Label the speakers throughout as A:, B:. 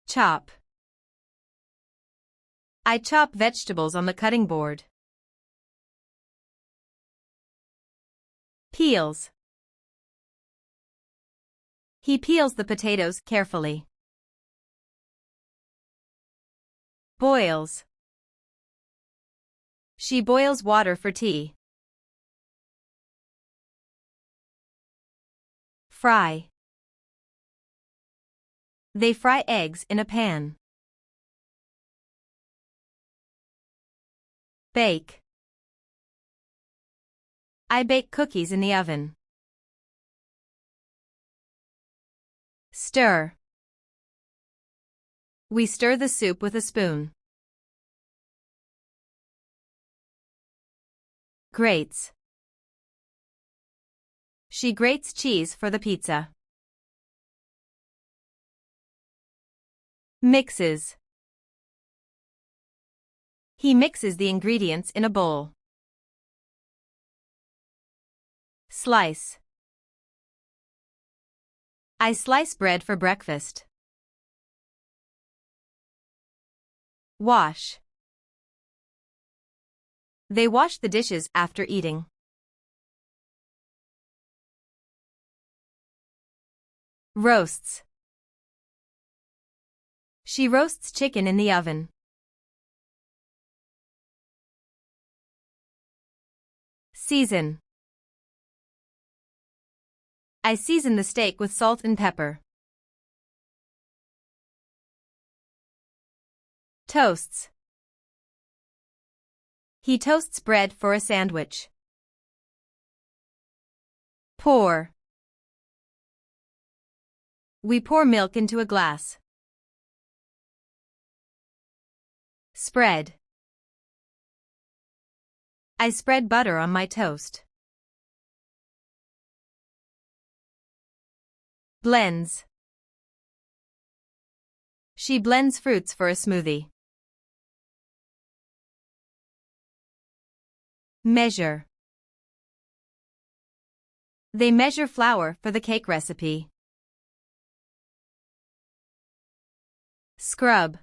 A: Chop. I chop vegetables on the cutting board. Peels. He peels the potatoes carefully. Boils. She boils water for tea. Fry. They fry eggs in a pan. Bake. I bake cookies in the oven. Stir. We stir the soup with a spoon. Grates. She grates cheese for the pizza. Mixes. He mixes the ingredients in a bowl. Slice. I slice bread for breakfast. Wash. They wash the dishes after eating. Roasts. She roasts chicken in the oven. Season. I season the steak with salt and pepper. Toasts. He toasts bread for a sandwich. Pour. We pour milk into a glass. Spread. I spread butter on my toast. Blends. She blends fruits for a smoothie. Measure. They measure flour for the cake recipe. Scrub.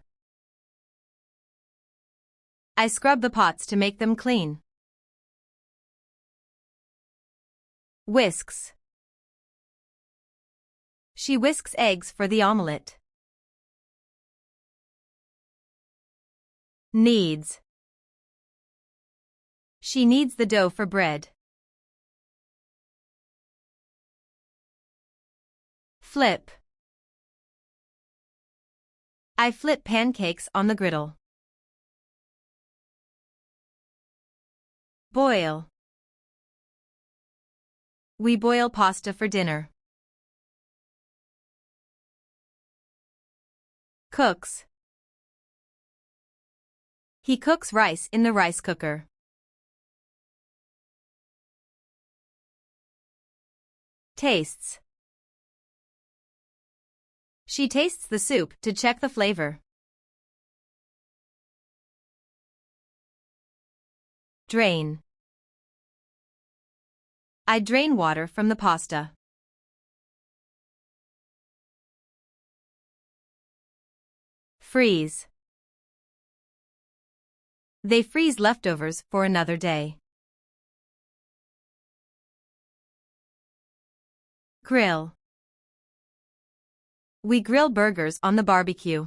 A: I scrub the pots to make them clean. Whisks. She whisks eggs for the omelette. Kneads. She kneads the dough for bread. Flip. I flip pancakes on the griddle. Boil. We boil pasta for dinner. Cooks. He cooks rice in the rice cooker. Tastes. She tastes the soup to check the flavor. Drain. I drain water from the pasta. Freeze. They freeze leftovers for another day. Grill. We grill burgers on the barbecue.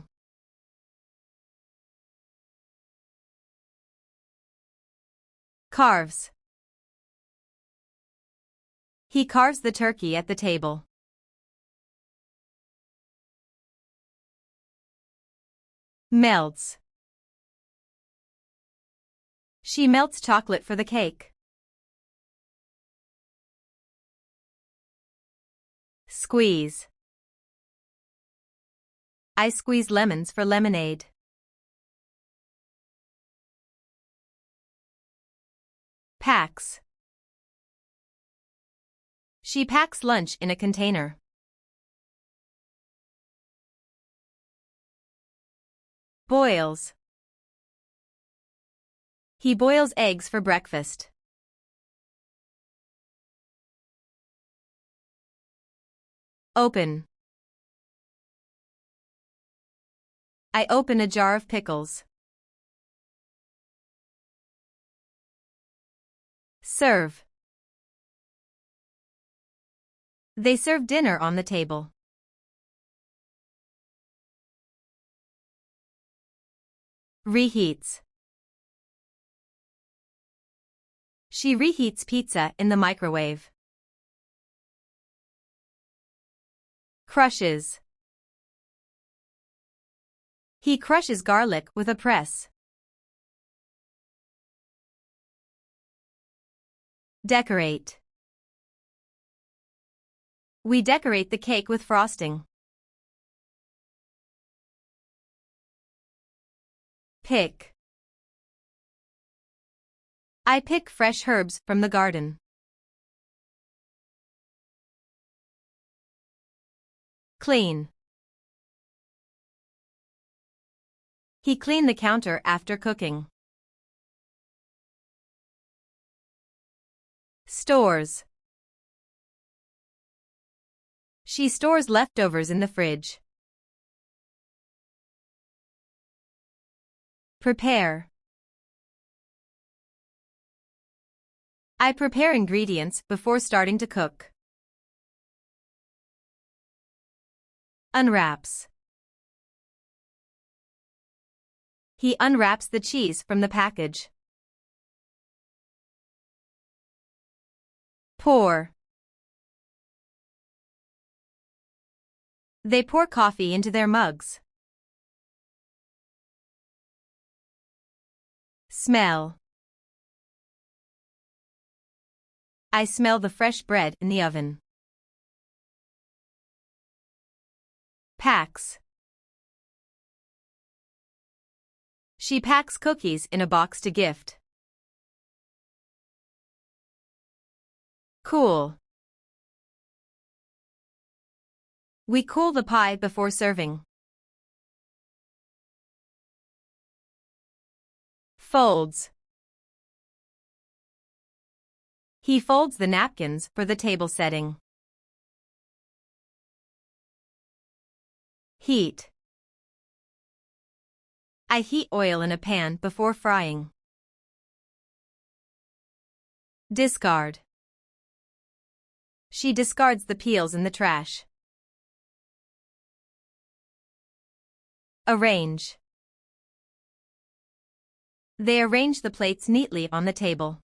A: Carves. He carves the turkey at the table. Melts. She melts chocolate for the cake. Squeeze. I squeeze lemons for lemonade. Packs. She packs lunch in a container. Boils. He boils eggs for breakfast. Open. I open a jar of pickles. Serve. They serve dinner on the table. Reheats. She reheats pizza in the microwave. Crushes. He crushes garlic with a press. Decorate. We decorate the cake with frosting. Pick. I pick fresh herbs from the garden. Clean. He cleaned the counter after cooking. Stores. She stores leftovers in the fridge. Prepare. I prepare ingredients before starting to cook. Unwraps. He unwraps the cheese from the package. Pour. They pour coffee into their mugs. Smell. I smell the fresh bread in the oven. Packs. She packs cookies in a box to gift. Cool. We cool the pie before serving. Folds. He folds the napkins for the table setting. Heat. I heat oil in a pan before frying. Discard. She discards the peels in the trash. Arrange. They arrange the plates neatly on the table.